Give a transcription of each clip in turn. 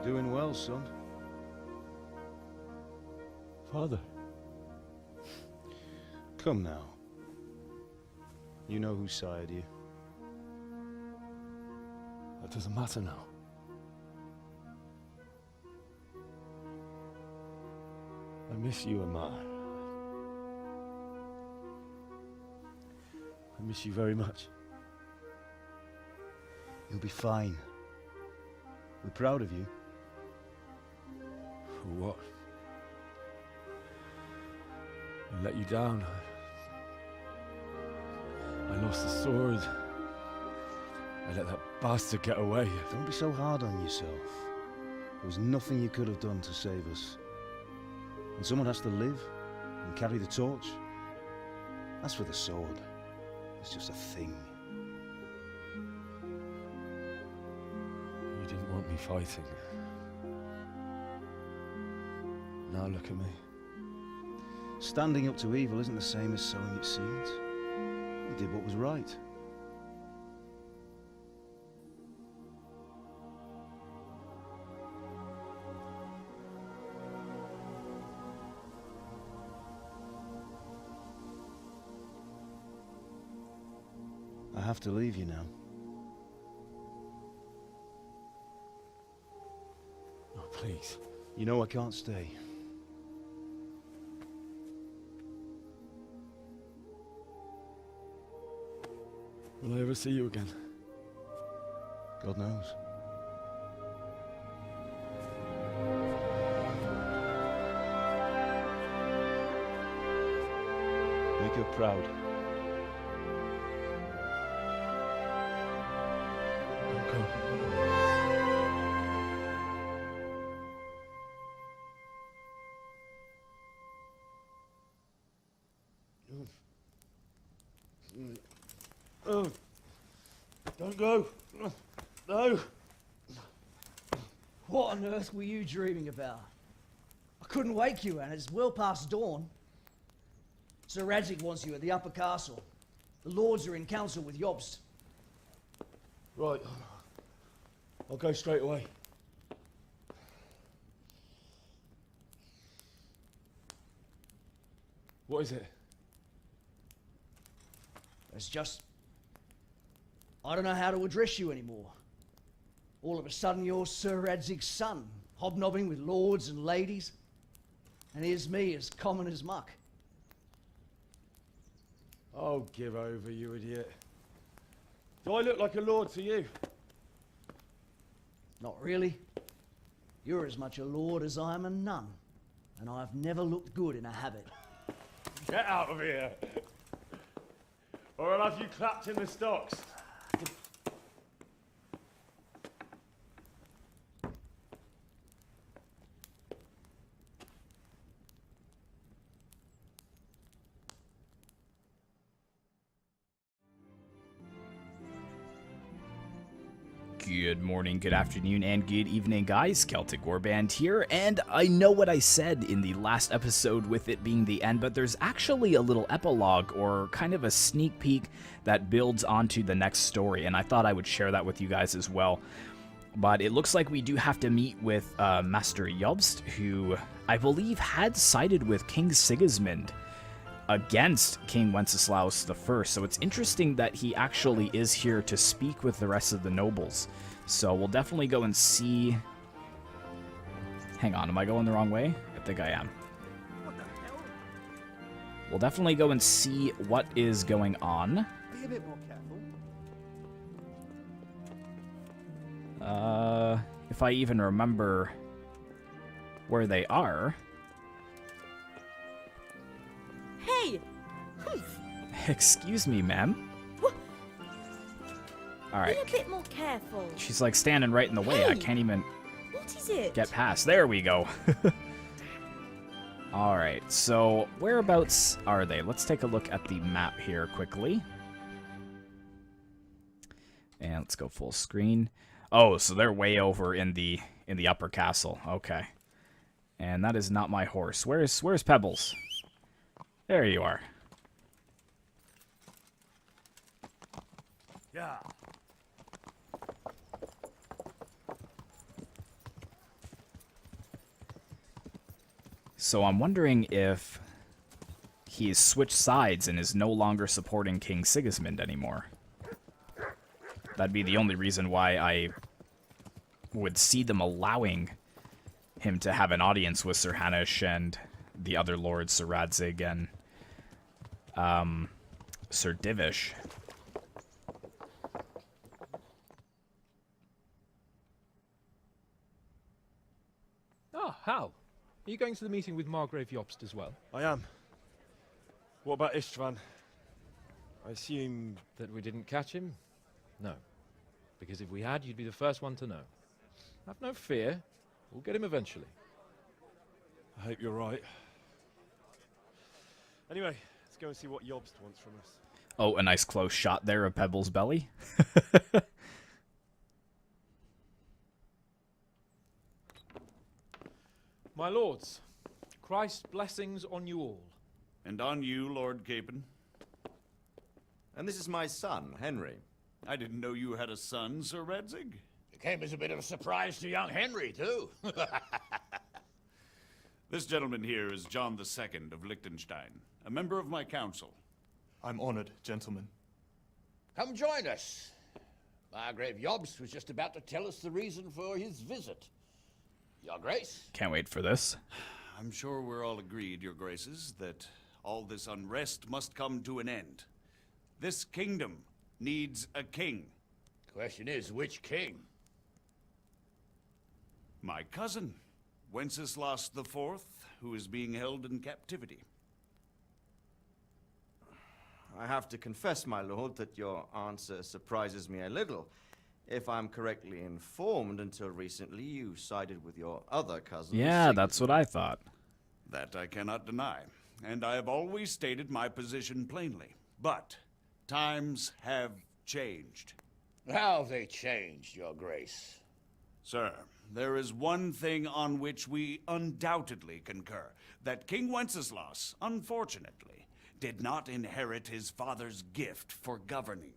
Doing well, son. Father. Come now. You know who sired you. That doesn't matter now. I miss you, Emma. I miss you very much. You'll be fine. We're proud of you. For what? I let you down. I lost the sword. I let that bastard get away. Don't be so hard on yourself. There was nothing you could have done to save us. And someone has to live and carry the torch. As for the sword, it's just a thing. You didn't want me fighting. Now look at me. Standing up to evil isn't the same as sowing its seeds. You did what was right. I have to leave you now. Oh, please. You know I can't stay. Will I ever see you again? God knows. Make her proud. Don't go. Oh, don't go. No. What on earth were you dreaming about? I couldn't wake you, and it's well past dawn. Sir Radzig wants you at the upper castle. The lords are in council with Jobst. Right. I'll go straight away. What is it? It's just... I don't know how to address you anymore. All of a sudden you're Sir Radzig's son, hobnobbing with lords and ladies. And here's me, as common as muck. Oh, give over, you idiot. Do I look like a lord to you? Not really. You're as much a lord as I am a nun. And I've never looked good in a habit. Get out of here! Or I'll have you clapped in the stocks. Good morning, good afternoon, and good evening, guys. Celtic Warband here, and I know what I said in the last episode with it being the end, but there's actually a little epilogue, or kind of a sneak peek, that builds onto the next story, and I thought I would share that with you guys as well. But it looks like we do have to meet with Master Jobst, who I believe had sided with King Sigismund against King Wenceslaus I, so it's interesting that he actually is here to speak with the rest of the nobles. So we'll definitely go and see... Hang on, am I going the wrong way? I think I am. What the hell? We'll definitely go and see what is going on. Be a bit more careful. If I even remember where they are. Hey! Excuse me, ma'am. Alright. Be a bit more careful. She's like standing right in the way. I Hey! can't even What is it? get past. There we go. Alright, so whereabouts are they? Let's take a look at the map here quickly. And let's go full screen. Oh, so they're way over in the upper castle. Okay. And that is not my horse. Where's Pebbles? There you are. Yeah. So I'm wondering if he's switched sides and is no longer supporting King Sigismund anymore. That'd be the only reason why I would see them allowing him to have an audience with Sir Hanush and the other lords, Sir Radzig and Sir Divish. Ah, Hal. Are you going to the meeting with Margrave Jobst as well? I am. What about Istvan? I assume... That we didn't catch him? No. Because if we had, you'd be the first one to know. Have no fear. We'll get him eventually. I hope you're right. Anyway, let's go and see what Jobst wants from us. Oh, a nice close shot there of Pebble's belly. My lords, Christ's blessings on you all. And on you, Lord Capon. And this is my son, Henry. I didn't know you had a son, Sir Radzig. It came as a bit of a surprise to young Henry, too. This gentleman here is John II of Liechtenstein, a member of my council. I'm honored, gentlemen. Come join us. Margrave Jobst was just about to tell us the reason for his visit. Your Grace? Can't wait for this. I'm sure we're all agreed, Your Graces, that all this unrest must come to an end. This kingdom needs a king. Question is, which king? My cousin, Wenceslas IV, who is being held in captivity. I have to confess, my lord, that your answer surprises me a little. If I'm correctly informed, until recently you sided with your other cousin. Yeah, that's what I thought. That I cannot deny, and I have always stated my position plainly. But times have changed. How have they changed, Your Grace? Sir, there is one thing on which we undoubtedly concur, that King Wenceslas, unfortunately, did not inherit his father's gift for governing.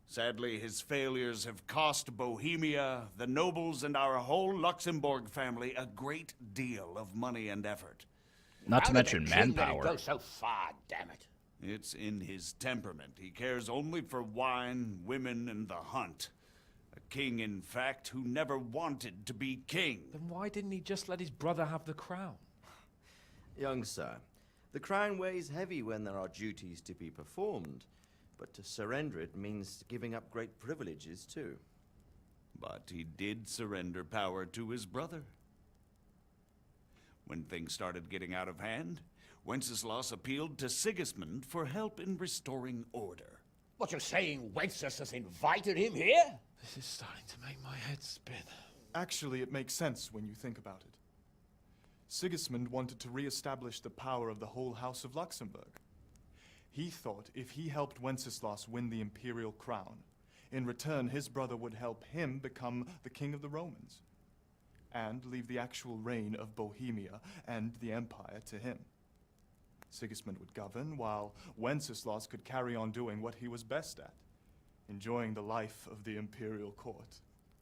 Sadly, his failures have cost Bohemia, the nobles, and our whole Luxembourg family a great deal of money and effort. Not to How mention did the king let it manpower. go so far, damn it? It's in his temperament. He cares only for wine, women, and the hunt. A king, in fact, who never wanted to be king. Then why didn't he just let his brother have the crown? Young sir, the crown weighs heavy when there are duties to be performed, but to surrender it means giving up great privileges too. But he did surrender power to his brother. When things started getting out of hand, Wenceslas appealed to Sigismund for help in restoring order. What, you're saying Wenceslas has invited him here? This is starting to make my head spin. Actually, it makes sense when you think about it. Sigismund wanted to re-establish the power of the whole House of Luxembourg. He thought if he helped Wenceslas win the imperial crown, in return his brother would help him become the king of the Romans, and leave the actual reign of Bohemia and the empire to him. Sigismund would govern, while Wenceslas could carry on doing what he was best at, enjoying the life of the imperial court.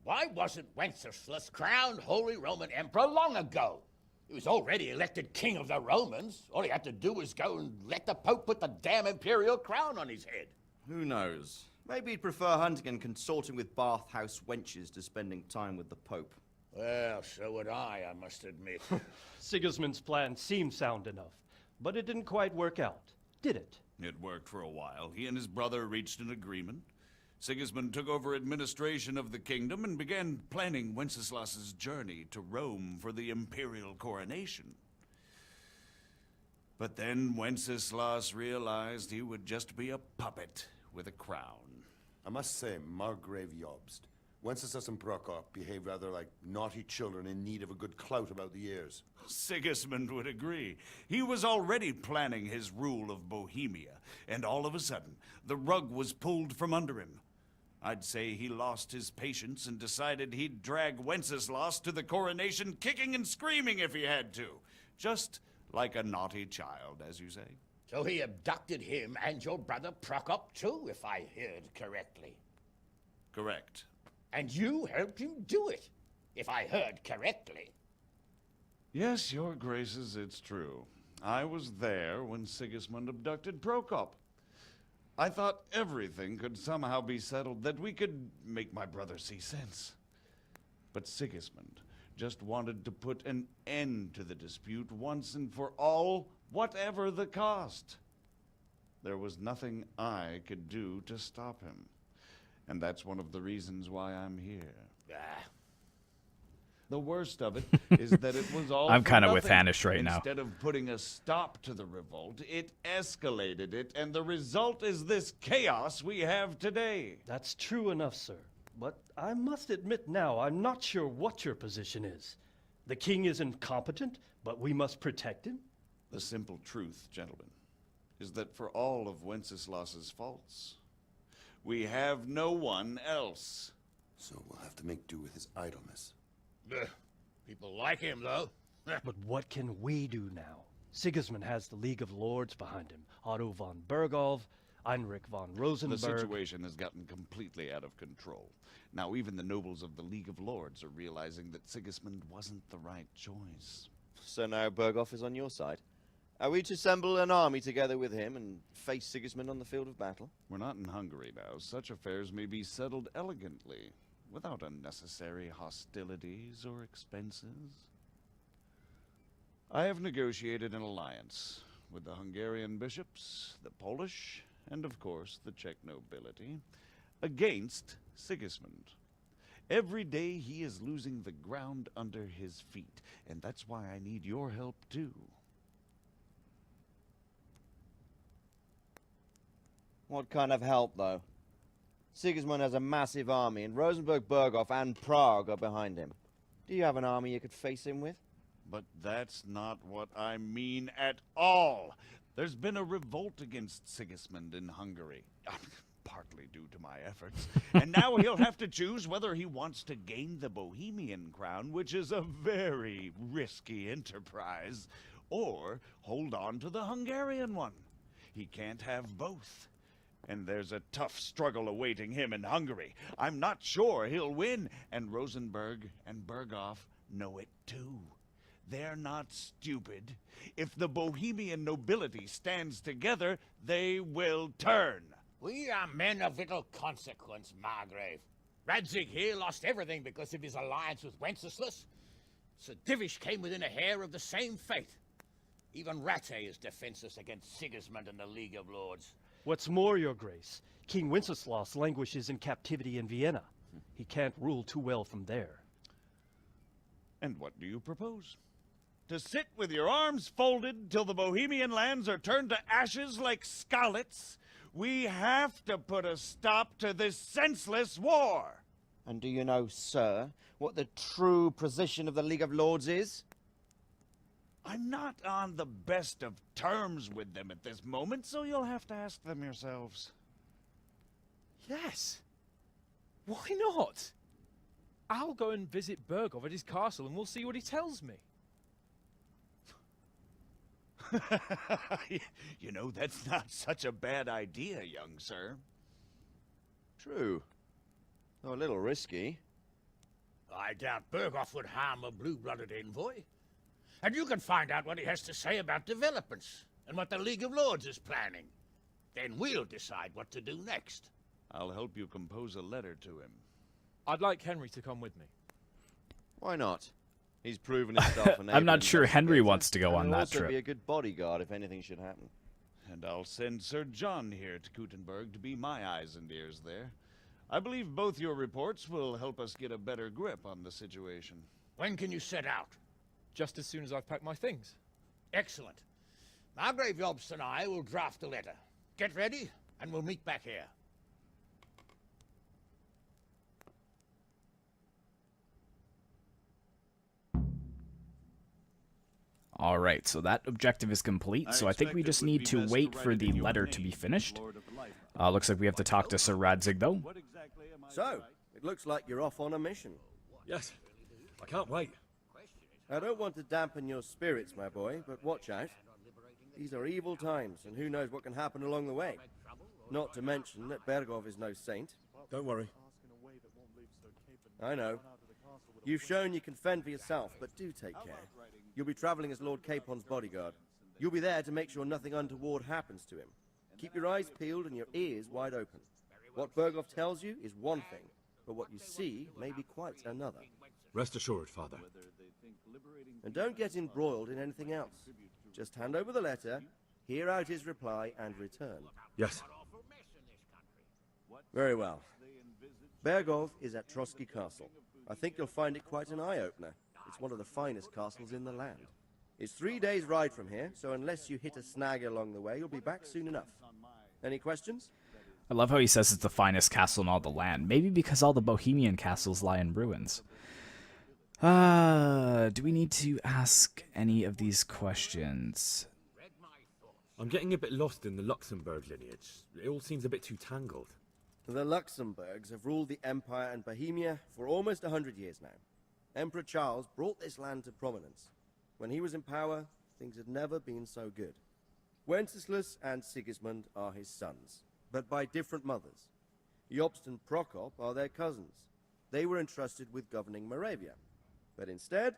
Why wasn't Wenceslas crowned Holy Roman Emperor long ago? He was already elected king of the Romans. All he had to do was go and let the Pope put the damn imperial crown on his head. Who knows? Maybe he'd prefer hunting and consorting with bathhouse wenches to spending time with the Pope. Well, so would I must admit. Sigismund's plan seemed sound enough, but it didn't quite work out, did it? It worked for a while. He and his brother reached an agreement. Sigismund took over administration of the kingdom and began planning Wenceslas's journey to Rome for the imperial coronation. But then Wenceslas realized he would just be a puppet with a crown. I must say, Margrave Jobst, Wenceslas and Prokop behave rather like naughty children in need of a good clout about the ears. Sigismund would agree. He was already planning his rule of Bohemia, and all of a sudden, the rug was pulled from under him. I'd say he lost his patience and decided he'd drag Wenceslas to the coronation kicking and screaming if he had to. Just like a naughty child, as you say. So he abducted him and your brother Prokop too, if I heard correctly. Correct. And you helped him do it, if I heard correctly. Yes, your graces, it's true. I was there when Sigismund abducted Prokop. I thought everything could somehow be settled, that we could make my brother see sense. But Sigismund just wanted to put an end to the dispute once and for all, whatever the cost. There was nothing I could do to stop him. And that's one of the reasons why I'm here. The worst of it is that it was all I'm for kind of with nothing. Hanish right now. Instead of putting a stop to the revolt, it escalated it, and the result is this chaos we have today. That's true enough, sir. But I must admit now, I'm not sure what your position is. The king is incompetent, but we must protect him? The simple truth, gentlemen, is that for all of Wenceslas's faults, we have no one else. So we'll have to make do with his idleness. People like him, though. But what can we do now? Sigismund has the League of Lords behind him. Otto von Berghoff, Heinrich von Rosenberg. The situation has gotten completely out of control. Now even the nobles of the League of Lords are realizing that Sigismund wasn't the right choice. So now Berghoff is on your side. Are we to assemble an army together with him and face Sigismund on the field of battle? We're not in Hungary now. Such affairs may be settled elegantly, without unnecessary hostilities or expenses. I have negotiated an alliance with the Hungarian bishops, the Polish, and of course the Czech nobility, against Sigismund. Every day he is losing the ground under his feet, and that's why I need your help too. What kind of help, though? Sigismund has a massive army, and Rosenberg, Berghoff, and Prague are behind him. Do you have an army you could face him with? But that's not what I mean at all. There's been a revolt against Sigismund in Hungary, partly due to my efforts. And now he'll have to choose whether he wants to gain the Bohemian crown, which is a very risky enterprise, or hold on to the Hungarian one. He can't have both. And there's a tough struggle awaiting him in Hungary. I'm not sure he'll win, and Rosenberg and Berghoff know it too. They're not stupid. If the Bohemian nobility stands together, they will turn. We are men of little consequence, Margrave. Radzig here lost everything because of his alliance with Wenceslas. Sir Divish came within a hair of the same fate. Even Rattay is defenseless against Sigismund and the League of Lords. What's more, your grace, King Wenceslas languishes in captivity in Vienna. He can't rule too well from there. And what do you propose? To sit with your arms folded till the Bohemian lands are turned to ashes like scarlets? We have to put a stop to this senseless war. And do you know, sir, what the true position of the League of Lords is? I'm not on the best of terms with them at this moment, so you'll have to ask them yourselves. Yes. Why not? I'll go and visit Berghoff at his castle and we'll see what he tells me. You know, that's not such a bad idea, young sir. True. Though a little risky. I doubt Berghoff would harm a blue-blooded envoy. And you can find out what he has to say about developments and what the League of Lords is planning. Then we'll decide what to do next. I'll help you compose a letter to him. I'd like Henry to come with me. Why not? He's proven himself an I'm not able sure Henry investigator, wants to go and on he'll that also trip. be a good bodyguard if anything should happen. And I'll send Sir John here to Kuttenberg to be my eyes and ears there. I believe both your reports will help us get a better grip on the situation. When can you set out? Just as soon as I've packed my things. Excellent. Margrave Jobst and I will draft a letter. Get ready, and we'll meet back here. All right, so that objective is complete, so I think we just need to wait for the letter to be finished. Looks like we have to talk to Sir Radzig, though. So, it looks like you're off on a mission. Yes, I can't wait. I don't want to dampen your spirits, my boy, but watch out. These are evil times, and who knows what can happen along the way. Not to mention that Berghoff is no saint. Don't worry. I know. You've shown you can fend for yourself, but do take care. You'll be traveling as Lord Capon's bodyguard. You'll be there to make sure nothing untoward happens to him. Keep your eyes peeled and your ears wide open. What Berghoff tells you is one thing, but what you see may be quite another. Rest assured, Father. And don't get embroiled in anything else. Just hand over the letter, hear out his reply, and return. Yes. Very well. Berghoff is at Trotsky Castle. I think you'll find it quite an eye-opener. It's one of the finest castles in the land. It's 3 days' ride from here, so unless you hit a snag along the way, you'll be back soon enough. Any questions? I love how he says it's the finest castle in all the land. Maybe because all the Bohemian castles lie in ruins. Do we need to ask any of these questions? I'm getting a bit lost in the Luxembourg lineage. It all seems a bit too tangled. The Luxembourgs have ruled the Empire and Bohemia for almost 100 years now. Emperor Charles brought this land to prominence. When he was in power, things had never been so good. Wenceslas and Sigismund are his sons, but by different mothers. Jobst and Prokop are their cousins. They were entrusted with governing Moravia. But instead,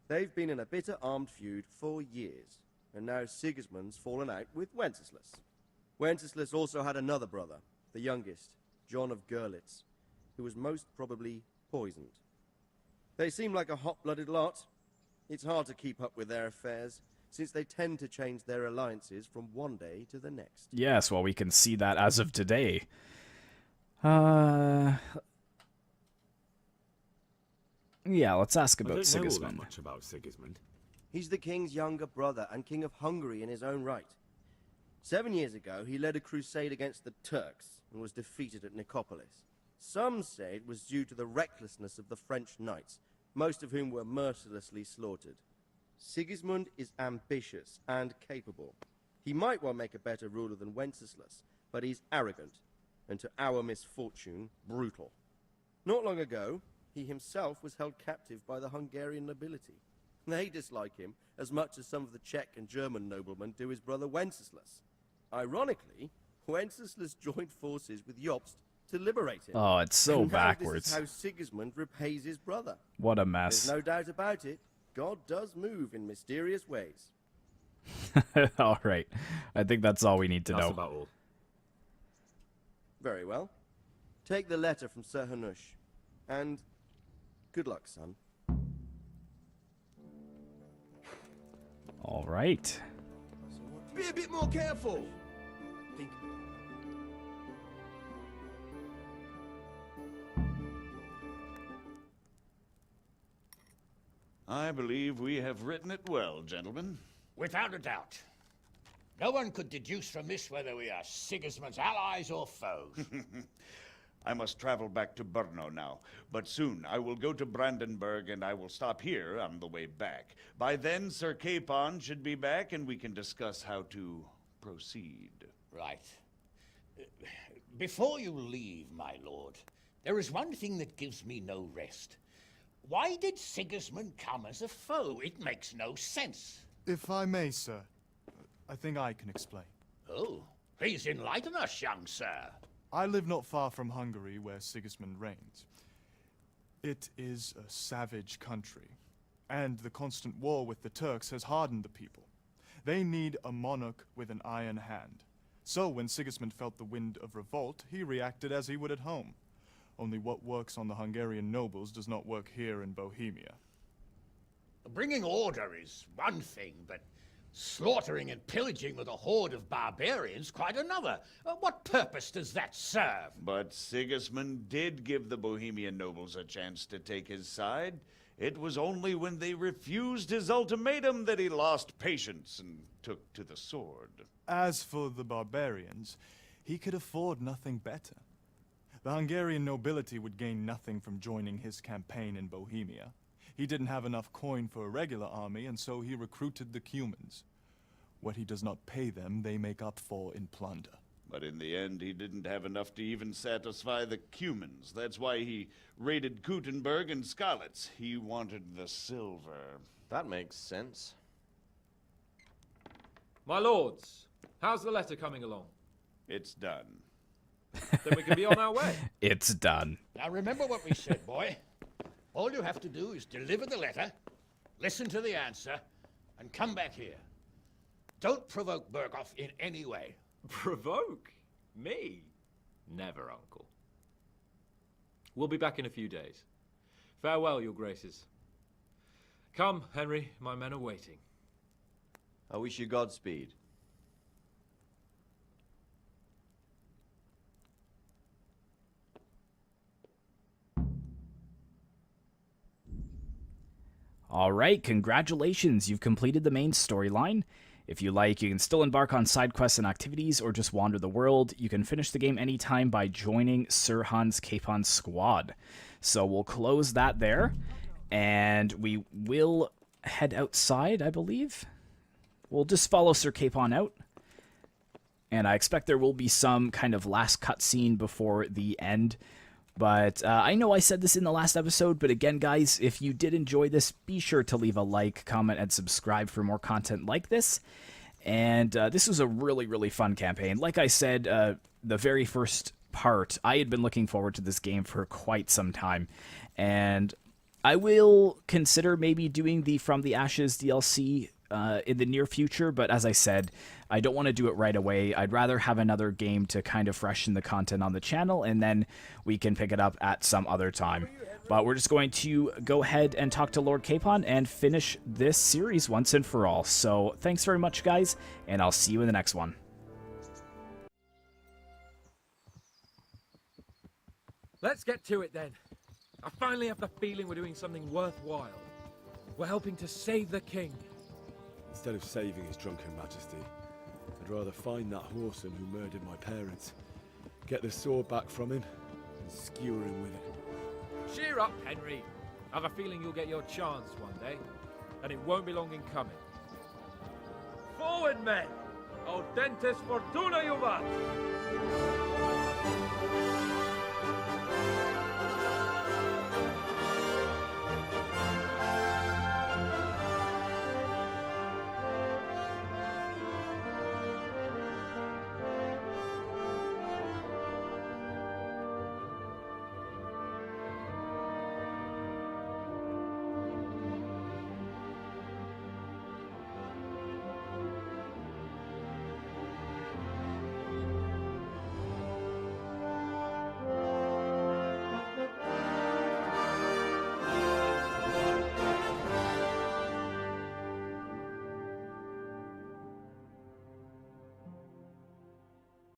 they've been in a bitter armed feud for years, and now Sigismund's fallen out with Wenceslas. Wenceslas also had another brother, the youngest, John of Görlitz, who was most probably poisoned. They seem like a hot-blooded lot. It's hard to keep up with their affairs, since they tend to change their alliances from one day to the next. Yes, well, we can see that as of today. Yeah, let's ask about Sigismund. I don't know much about Sigismund. He's the king's younger brother and king of Hungary in his own right. 7 years ago, he led a crusade against the Turks and was defeated at Nicopolis. Some say it was due to the recklessness of the French knights, most of whom were mercilessly slaughtered. Sigismund is ambitious and capable. He might well make a better ruler than Wenceslas, but he's arrogant, and to our misfortune, brutal. Not long ago, he himself was held captive by the Hungarian nobility. They dislike him as much as some of the Czech and German noblemen do his brother Wenceslas. Ironically, Wenceslas joined forces with Jobst to liberate him. Oh, it's so and backwards. This is how Sigismund repays his brother. What a mess. There's no doubt about it. God does move in mysterious ways. All right. I think that's all we need to know. That's about all. Very well. Take the letter from Sir Hanush. And good luck, son. All right. Be a bit more careful. Think. I believe we have written it well, gentlemen. Without a doubt. No one could deduce from this whether we are Sigismund's allies or foes. I must travel back to Brno now, but soon I will go to Brandenburg and I will stop here on the way back. By then, Sir Capon should be back and we can discuss how to proceed. Right. Before you leave, my lord, there is one thing that gives me no rest. Why did Sigismund come as a foe? It makes no sense. If I may, sir, I think I can explain. Oh, please enlighten us, young sir. I live not far from Hungary, where Sigismund reigns. It is a savage country, and the constant war with the Turks has hardened the people. They need a monarch with an iron hand. So when Sigismund felt the wind of revolt, he reacted as he would at home. Only what works on the Hungarian nobles does not work here in Bohemia. Bringing order is one thing, but slaughtering and pillaging with a horde of barbarians quite another. What purpose does that serve? But Sigismund did give the Bohemian nobles a chance to take his side. It was only when they refused his ultimatum that he lost patience and took to the sword. As for the barbarians, he could afford nothing better. The Hungarian nobility would gain nothing from joining his campaign in Bohemia. He didn't have enough coin for a regular army, and so he recruited the Cumans. What he does not pay them, they make up for in plunder. But in the end, he didn't have enough to even satisfy the Cumans. That's why he raided Kuttenberg and Skalitz. He wanted the silver. That makes sense. My lords, how's the letter coming along? It's done. Then we can be on our way. It's done. Now remember what we said, boy. All you have to do is deliver the letter, listen to the answer, and come back here. Don't provoke Berghoff in any way. Provoke? Me? Never, Uncle. We'll be back in a few days. Farewell, your graces. Come, Henry, my men are waiting. I wish you Godspeed. Alright, congratulations, you've completed the main storyline. If you like, you can still embark on side quests and activities, or just wander the world. You can finish the game anytime by joining Sir Hans Capon's squad. So we'll close that there, and we will head outside, I believe. We'll just follow Sir Capon out, and I expect there will be some kind of last cutscene before the end. But I know I said this in the last episode, but again, guys, if you did enjoy this, be sure to leave a like, comment, and subscribe for more content like this. And this was a really, really fun campaign. Like I said, the very first part, I had been looking forward to this game for quite some time. And I will consider maybe doing the From the Ashes DLC in the near future, but as I said, I don't want to do it right away. I'd rather have another game to kind of freshen the content on the channel, and then we can pick it up at some other time. But we're just going to go ahead and talk to Lord Capon and finish this series once and for all. So thanks very much, guys, and I'll see you in the next one. Let's get to it then. I finally have the feeling we're doing something worthwhile. We're helping to save the king. Instead of saving his drunken majesty, I'd rather find that whoreson who murdered my parents, get the sword back from him, and skewer him with it. Cheer up, Henry. I have a feeling you'll get your chance one day, and it won't be long in coming. Forward, men! Audentes fortuna juvat!